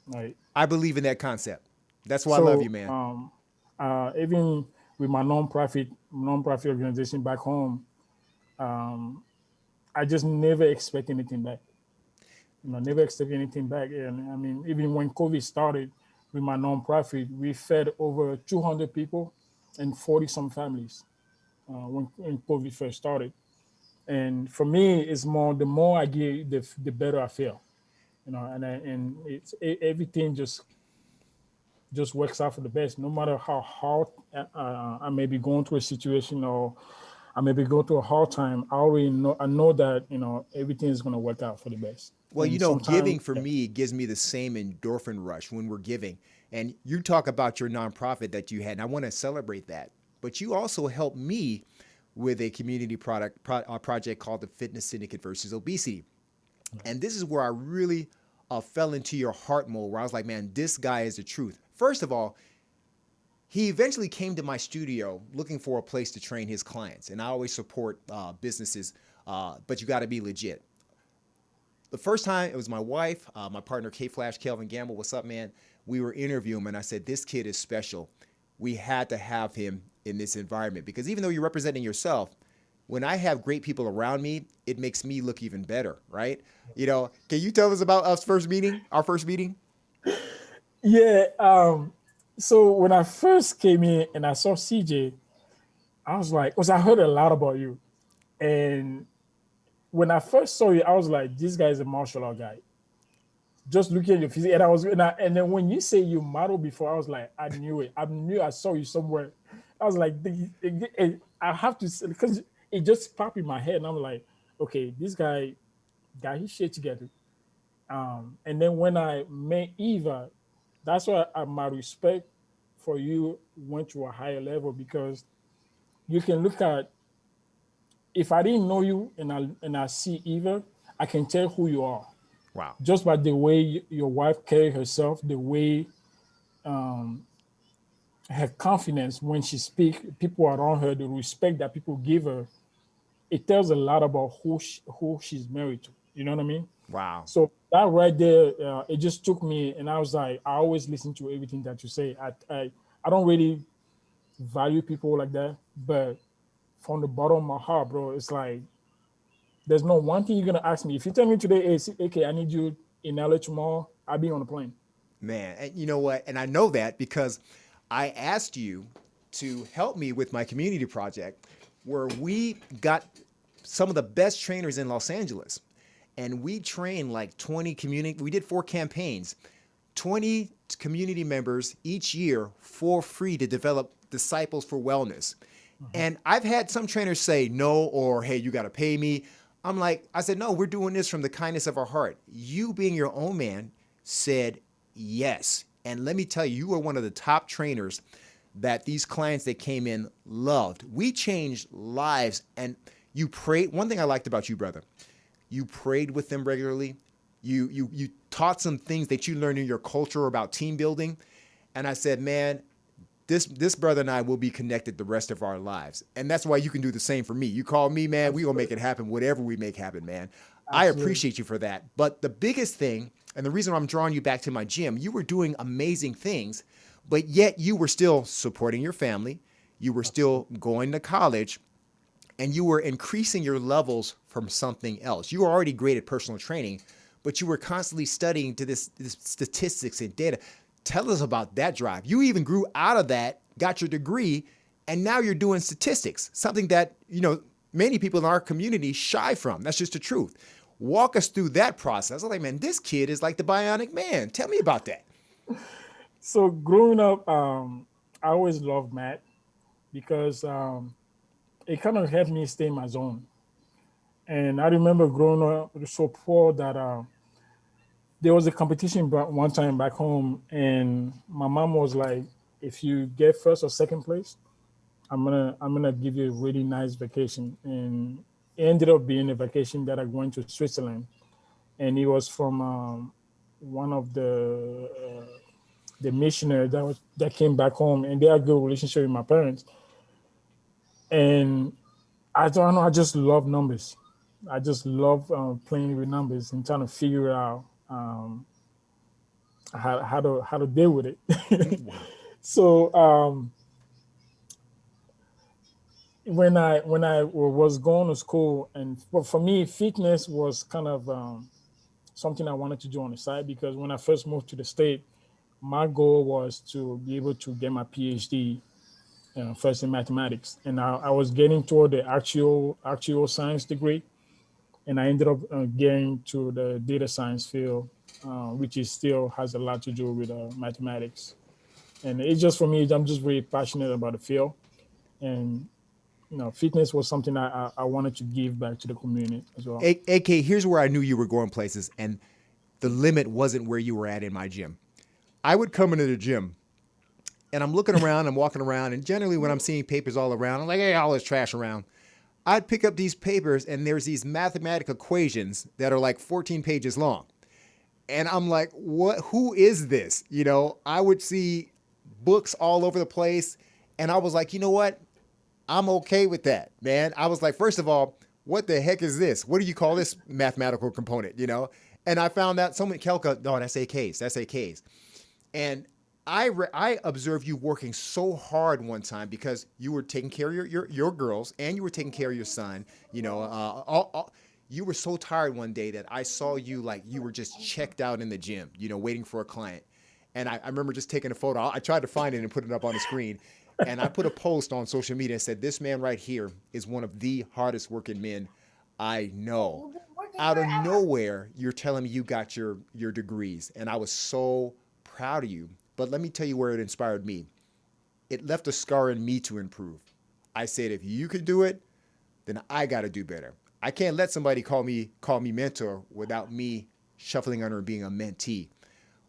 Right. I believe in that concept. That's why I love you, So man. even with my nonprofit organization back home, I just never expect anything back. Never expect anything back. And I mean, even when COVID started with my nonprofit, we fed over 200 people and 40 some families when COVID first started. And for me, it's more the more I give, the better I feel. And everything just works out for the best. No matter how hard I may be going through a situation, or I may be going through a hard time, I know that everything is going to work out for the best. Well, And giving sometimes, for yeah, me gives me the same endorphin rush when we're giving. And you talk about your nonprofit that you had, and I want to celebrate that. But you also helped me with a community project called the Fitness Syndicate versus Obesity. And this is where I really fell into your heart mode, where I was like, man, this guy is the truth. First of all, he eventually came to my studio looking for a place to train his clients. And I always support businesses, but you got to be legit. The first time, it was my wife, my partner, K-Flash, Kelvin Gamble. What's up, man? We were interviewing him, and I said, this kid is special. We had to have him in this environment, because even though you're representing yourself, when I have great people around me, it makes me look even better, right? Can you tell us about our first meeting? yeah. So when I first came in and I saw CJ, I was like, because I heard a lot about you, and when I first saw you, I was like, this guy is a martial art guy. Just looking at your physique, and then when you say you modeled before, I was like, I knew it. I knew I saw you somewhere. I was like, I have to, because it just popped in my head, and I'm like, okay, this guy got his shit together. And then when I met Eva, that's why my respect for you went to a higher level, because you can look at, if I didn't know you and I see Eva, I can tell who you are Wow. just by the way your wife carry herself, the way her confidence when she speaks, people around her, the respect that people give her, it tells a lot about who she's married to. You know what I mean? Wow. So that right there, it just took me, and I was like, I always listen to everything that you say. I don't really value people like that, but from the bottom of my heart, bro, it's like, there's no one thing you're gonna ask me. If you tell me today, hey, okay, I need you in LA tomorrow, I'll be on the plane. Man, and you know what? And I know that because I asked you to help me with my community project, where we got some of the best trainers in Los Angeles. And we trained like 20 community, we did 4 campaigns, 20 community members each year for free to develop disciples for wellness. And I've had some trainers say no, or hey, you got to pay me. I said, no, we're doing this from the kindness of our heart. You, being your own man, said yes. And let me tell you, you were one of the top trainers that these clients that came in loved. We changed lives, and you prayed. One thing I liked about you, brother, you prayed with them regularly. You taught some things that you learned in your culture about team building. And I said, man, this brother and I will be connected the rest of our lives. And that's why you can do the same for me. You call me, man, we gonna make it happen, whatever we make happen, man. Absolutely. I appreciate you for that. But the biggest thing, and the reason I'm drawing you back to my gym, you were doing amazing things, but yet you were still supporting your family. You were still going to college, and you were increasing your levels from something else. You were already great at personal training, but you were constantly studying to this statistics and data. Tell us about that drive. You even grew out of that, got your degree, and now you're doing statistics, something that, many people in our community shy from. That's just the truth. Walk us through that process. I'm like, man, this kid is like the bionic man. Tell me about that. So growing up, I always loved math. because it kind of helped me stay in my zone. And I remember growing up so poor that there was a competition one time back home, and my mom was like, "If you get first or second place, I'm gonna give you a really nice vacation." And it ended up being a vacation that I went to Switzerland, and it was from one of the missionary that came back home, and they had a good relationship with my parents. And I don't know, I just love numbers. I just love playing with numbers and trying to figure out how to deal with it. So when I was going to school, and for me, fitness was kind of something I wanted to do on the side, because when I first moved to the state, my goal was to be able to get my PhD first in mathematics, and I was getting toward the actual science degree, and I ended up getting to the data science field, which is still has a lot to do with mathematics. And it's just, for me, I'm just very passionate about the field, and fitness was something I wanted to give back to the community as well. AK, here's where I knew you were going places, and the limit wasn't where you were at in my gym. I would come into the gym, and I'm looking around, I'm walking around, and generally when I'm seeing papers all around, I'm like, hey, all this trash around. I'd pick up these papers, and there's these mathematical equations that are like 14 pages long. And I'm like, what? Who is this? I would see books all over the place, and I was like, you know what? I'm okay with that, man. I was like, first of all, what the heck is this? What do you call this mathematical component, And I found out someone, Kelka, no, that's AKs. And I observed you working so hard one time because you were taking care of your girls, and you were taking care of your son. You were so tired one day that I saw you like you were just checked out in the gym, waiting for a client. And I remember just taking a photo. I tried to find it and put it up on the screen. And I put a post on social media and said, this man right here is one of the hardest working men I know. Out of nowhere, you're telling me you got your degrees. And I was so proud of you. But let me tell you where it inspired me. It left a scar in me to improve. I said, if you can do it, then I got to do better. I can't let somebody call me mentor without me shuffling under and being a mentee.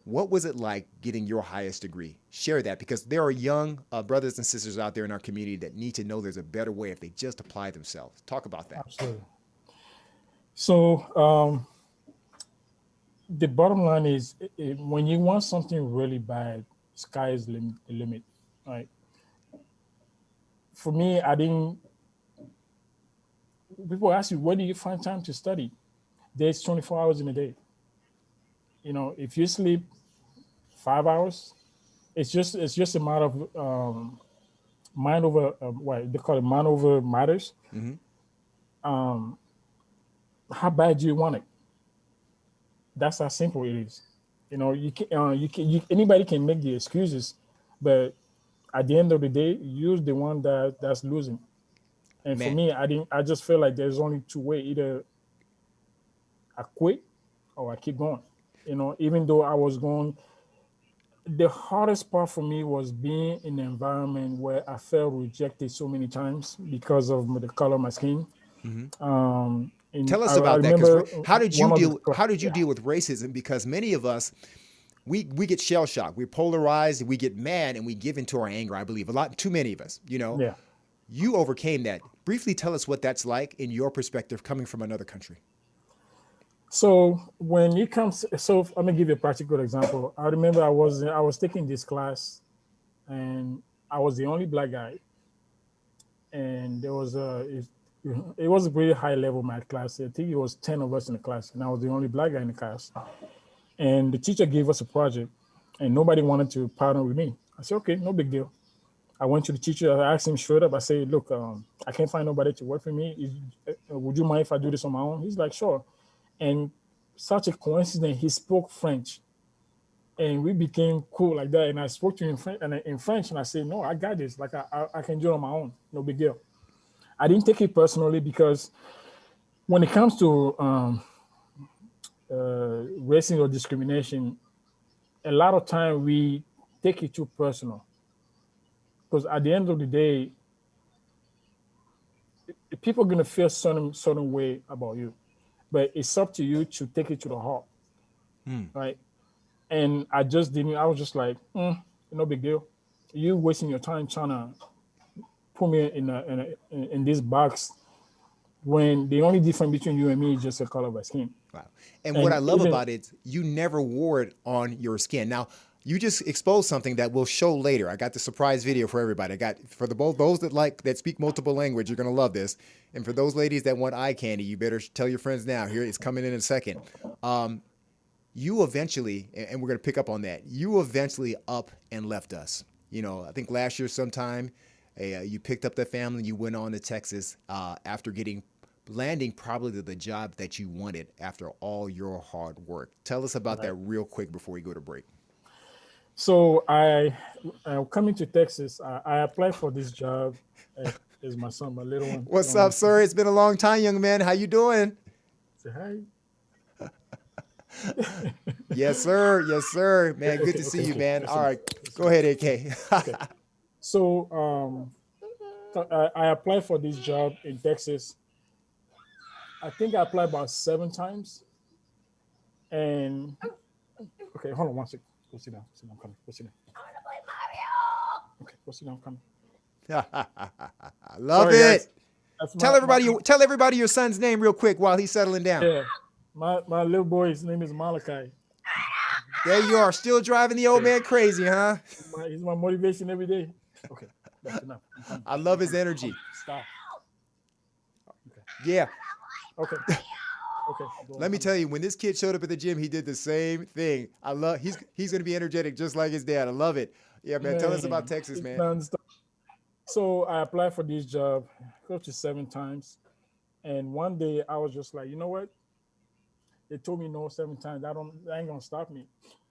What was it like getting your highest degree? Share that, because there are young brothers and sisters out there in our community that need to know there's a better way if they just apply themselves. Talk about that. Absolutely. So the bottom line is, when you want something really bad, sky is the limit, right? For me, people ask you, where do you find time to study? There's 24 hours in a day. If you sleep 5 hours, it's just a matter of mind over what they call it, mind over matters. Mm-hmm. How bad do you want it? That's how simple it is. Anybody can make the excuses, but at the end of the day, you're the one that's losing. And man, for me, I just feel like there's only two ways: either I quit or I keep going. Even though I was going, the hardest part for me was being in an environment where I felt rejected so many times because of the color of my skin. Mm-hmm. Tell us about that. How did you deal with racism? Because many of us, we get shell shocked, we're polarized, we get mad, and we give into our anger. I believe too many of us. Yeah. You overcame that. Briefly tell us what that's like in your perspective, coming from another country. So when it comes, let me give you a practical example. I remember I was taking this class, and I was the only black guy, and there was it was a pretty high level math class. I think it was 10 of us in the class, and I was the only black guy in the class. And the teacher gave us a project, and nobody wanted to partner with me. I said, okay, no big deal. I went to the teacher. I asked him straight up. I said, look, I can't find nobody to work for me. Would you mind if I do this on my own? He's like, sure. And such a coincidence, he spoke French, and we became cool like that. And I spoke to him in French, and I said, no, I got this. Like I can do it on my own. No big deal. I didn't take it personally, because when it comes to racism or discrimination, a lot of time we take it too personal. Because at the end of the day, people are gonna feel certain way about you, but it's up to you to take it to the heart, right? And I just didn't. I was just like, no big deal. You wasting your time trying to put me in this box when the only difference between you and me is just the color of my skin. Wow. And what And I love even about it, you never wore it on your skin. Now, you just exposed something that we'll show later. I got the surprise video for everybody. I got for the both those that speak multiple language, you're gonna love this. And for those ladies that want eye candy, you better tell your friends now. Here it's coming in a second. You eventually, and we're gonna pick up on that. You eventually up and left us. You know, I think last year sometime, you picked up that family and you went on to Texas after landing probably the job that you wanted after all your hard work. Tell us about that real quick before we go to break. so I coming to Texas. I applied for this job. Is my son, my little one. What's up, sir? It's been a long time, young man. How you doing? Say hi. Yes, sir. Yes, sir. Man, good to see you, man. All right, go ahead, AK. So I applied for this job in Texas. I think I applied about 7 times. And okay, hold on one second. Go sit down. Sit down, I'm coming. Go sit down. I want to play Mario. Okay, go sit down, I'm coming. I love Sorry, it. guys. That's Tell everybody your son's name real quick while he's settling down. Yeah, my little boy, his name is Malachi. There you are, still driving the old man crazy, huh? He's my motivation every day. Okay, that's enough. I love his energy. Stop. Yeah. Okay. Okay. Let me tell you, when this kid showed up at the gym, he did the same thing. He's gonna be energetic just like his dad. I love it. Yeah, man. Tell us about Texas, It's man. non-stop. So I applied for this job close to 7 times. And one day I was just like, you know what? They told me no 7 times. That ain't gonna stop me.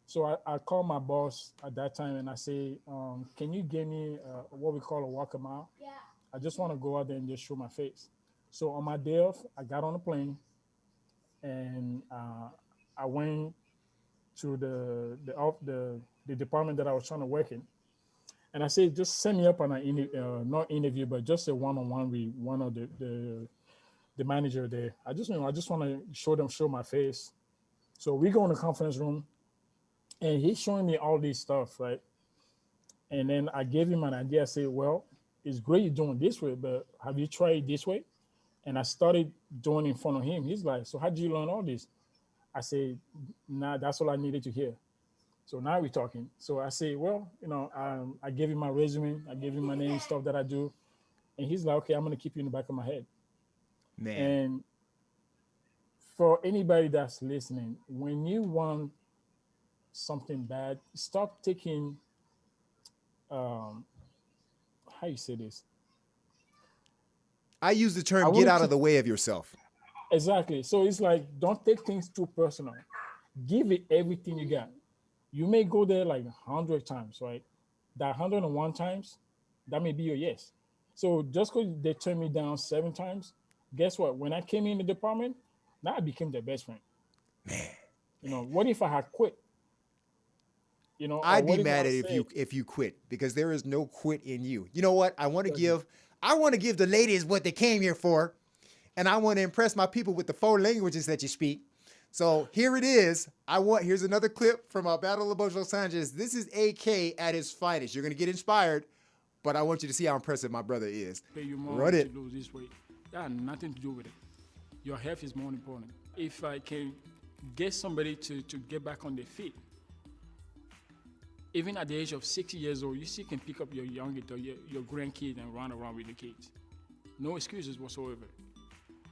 So I called my boss at that time and I say, can you give me what we call a walk a mile? Yeah. I just want to go out there and just show my face. So on my day off, I got on a plane and I went to the department that I was trying to work in. And I said, just send me up on not interview, but just a one-on-one with one of the manager there. I just want to show my face. So we go in the conference room and he's showing me all this stuff, right? And then I gave him an idea. I said, well, it's great you're doing this way, but have you tried this way? And I started doing in front of him. He's like, so how did you learn all this? I said, nah, that's all I needed to hear. So now we're talking. So I say, well, I gave him my resume. I gave him my name, stuff that I do. And he's like, okay, I'm going to keep you in the back of my head. Man. And for anybody that's listening, when you want something bad, stop taking, how you say this? I use the term get out of the way of yourself. Exactly. So it's like, don't take things too personal. Give it everything you got. You may go there like 100 times, right? That 101 times, that may be your yes. So just because they turned me down 7 times, guess what? When I came in the department, now I became their best friend. Man. What if I had quit? I'd be mad at if you quit, because there is no quit in you. You know what? I want to give the ladies what they came here for, and I want to impress my people with the 4 languages that you speak. So here it is. Here's another clip from our Battle of Los Angeles. This is AK at his finest. You're gonna get inspired, but I want you to see how impressive my brother is. Pay you more Run it. to lose this weight. That had nothing to do with it. Your health is more important. If I can get somebody to get back on their feet, even at the age of 60 years old, you still can pick up your youngest or your grandkids and run around with the kids. No excuses whatsoever.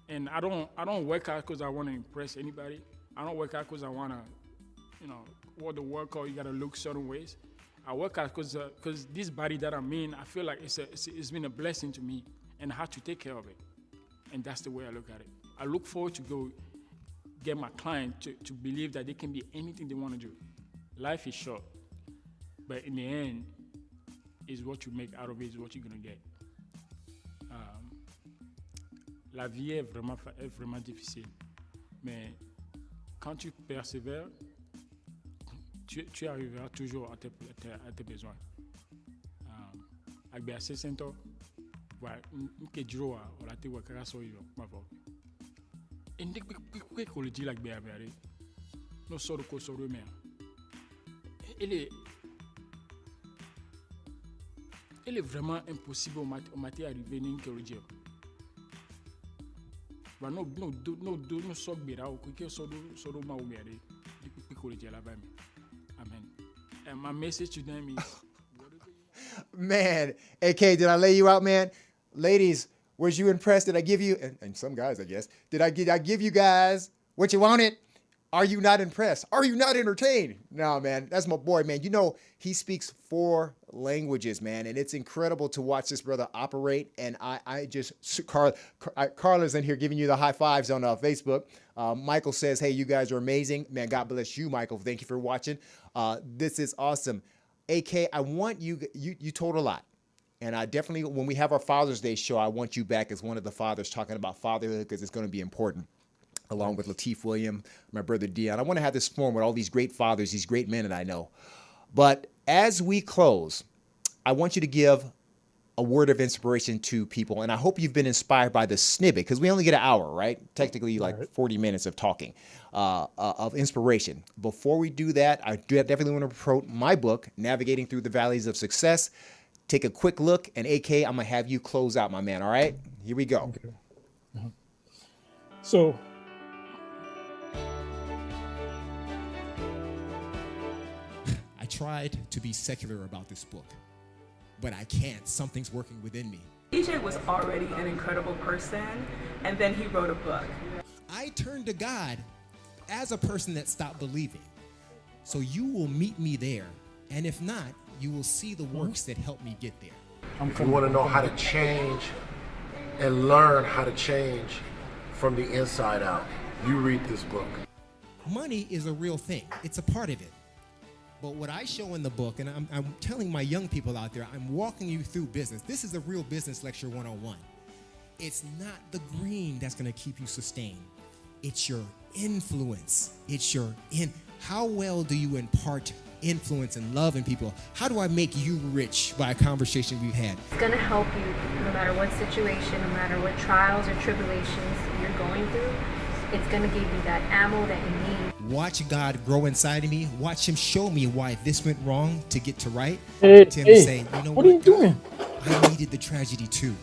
And I don't work out because I want to impress anybody. I don't work out because I want to, what the world call, you got to look certain ways. I work out because this body that I'm in, I feel like it's been a blessing to me, and I have to take care of it. And that's the way I look at it. I look forward to go get my client to believe that they can be anything they want to do. Life is short, but in the end, is what you make out of it is what you're going to get. La vie est vraiment difficile. Mais quand tu persévères, tu arriveras toujours à tes besoins. Avec assez Cento, Wa nke jiro wa o la te wa kaka so yo ma fo. Ende pe ko le di like be abere. No so ko so me. Elle est vraiment impossible au matière arriver ni que le dire. But no so bera o que so do ma o mere. Di ko le dire la ba me. Amen. And my message to them is Man, AK, did I lay you out, man? Ladies, was you impressed? Did I give you, and some guys, I guess, did I give you guys what you wanted? Are you not impressed? Are you not entertained? No, man, that's my boy, man. You know, he speaks 4 languages, man, and it's incredible to watch this brother operate. And Carla's in here giving you the high fives on Facebook. Michael says, hey, you guys are amazing. Man, God bless you, Michael. Thank you for watching. This is awesome. AK, I want you told a lot. And I definitely, when we have our Father's Day show, I want you back as one of the fathers talking about fatherhood because it's going to be important. Along with Lateef William, my brother Dion. I want to have this forum with all these great fathers, these great men that I know. But as we close, I want you to give a word of inspiration to people. And I hope you've been inspired by the snippet, because we only get an hour, right? Technically, like 40 minutes of talking, of inspiration. Before we do that, I definitely want to promote my book, Navigating Through the Valleys of Success. Take a quick look, and AK, I'm going to have you close out, my man, all right? Here we go. Okay. So, I tried to be secular about this book, but I can't. Something's working within me. DJ was already an incredible person, and then he wrote a book. I turned to God as a person that stopped believing. So you will meet me there, and if not, you will see the works that help me get there. If you want to know how to change and learn how to change from the inside out, you read this book. Money is a real thing. It's a part of it. But what I show in the book, and I'm telling my young people out there, I'm walking you through business. This is a real business lecture 101. It's not the green that's going to keep you sustained. It's your influence. How well do you impart influence and love in people? How do I make you rich by a conversation we've had? It's going to help you no matter what situation, no matter what trials or tribulations you're going through. It's going to give you that ammo that you need. Watch God grow inside of me. Watch him show me why this went wrong to get to right. hey, Say, you know what are you doing? I needed the tragedy too.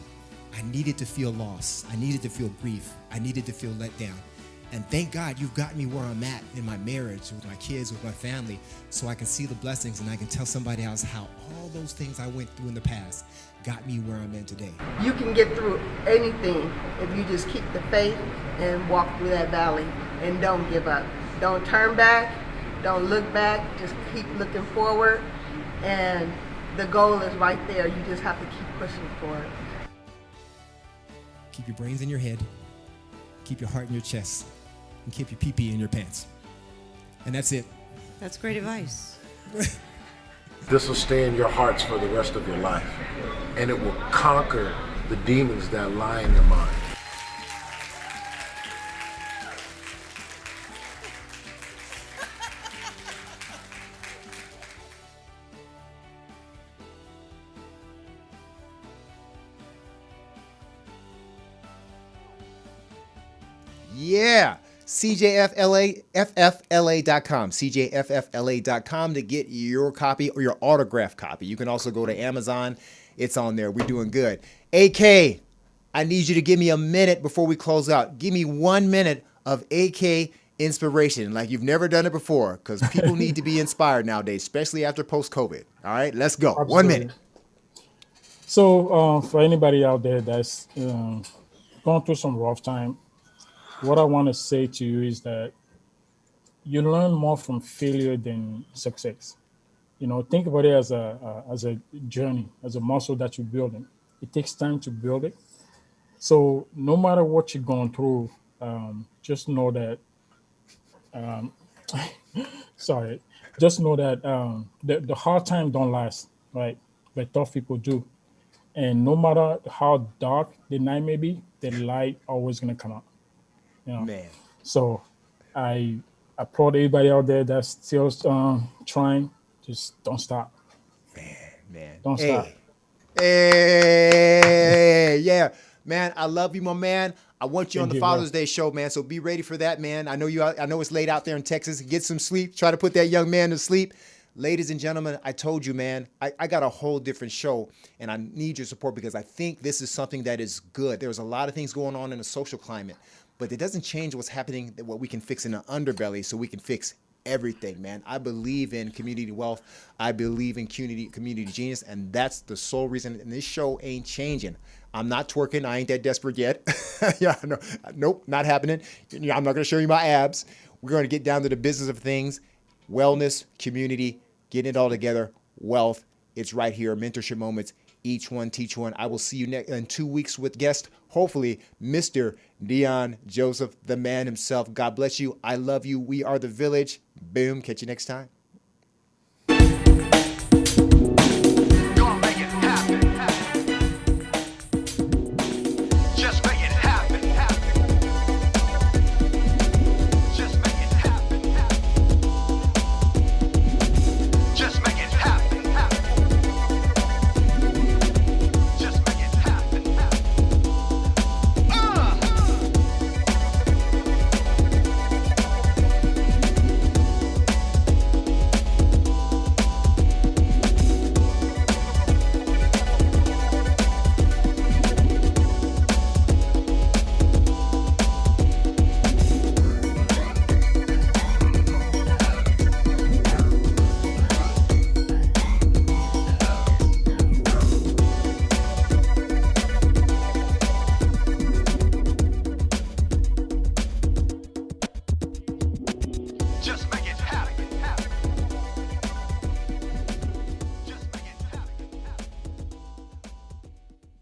I needed to feel loss. I needed to feel grief. I needed to feel let down. And thank God you've got me where I'm at in my marriage, with my kids, with my family, so I can see the blessings and I can tell somebody else how all those things I went through in the past got me where I'm at today. You can get through anything if you just keep the faith and walk through that valley and don't give up. Don't turn back, don't look back, just keep looking forward, and the goal is right there. You just have to keep pushing for it. Keep your brains in your head, keep your heart in your chest, and keep your pee-pee in your pants. And that's it. That's great advice. This will stay in your hearts for the rest of your life, and it will conquer the demons that lie in your mind. Yeah. CJFFLA.com, CJFFLA.com to get your copy or your autographed copy. You can also go to Amazon. It's on there. We're doing good. AK, I need you to give me a minute before we close out. Give me 1 minute of AK inspiration like you've never done it before, because people need to be inspired nowadays, especially after post-COVID. All right, let's go. Absolutely. 1 minute. So for anybody out there that's going through some rough time, what I want to say to you is that you learn more from failure than success. You know, think about it as a journey, as a muscle that you're building. It takes time to build it. So no matter what you're going through, just know that. Just know that the hard time don't last, right? But tough people do. And no matter how dark the night may be, the light always gonna come out. You know? Man. So I applaud everybody out there that's still trying. Just don't stop. Man. Don't stop. Hey, yeah, man, I love you, my man. I want you on Thank the you, bro. Father's Day show, man. So be ready for that, man. I know you. I know it's late out there in Texas. Get some sleep. Try to put that young man to sleep. Ladies and gentlemen, I told you, man, I got a whole different show, and I need your support because I think this is something that is good. There's a lot of things going on in the social climate, but it doesn't change what's happening, what we can fix in the underbelly so we can fix everything, man. I believe in community wealth. I believe in community genius, and that's the sole reason. And this show ain't changing. I'm not twerking. I ain't that desperate yet. Yeah, no, nope, not happening. I'm not going to show you my abs. We're going to get down to the business of things, wellness, community, getting it all together, wealth. It's right here. Mentorship Moments. Each one, teach one. I will see you in 2 weeks with guest, hopefully, Mr. Dion Joseph, the man himself. God bless you. I love you. We are the village. Boom. Catch you next time.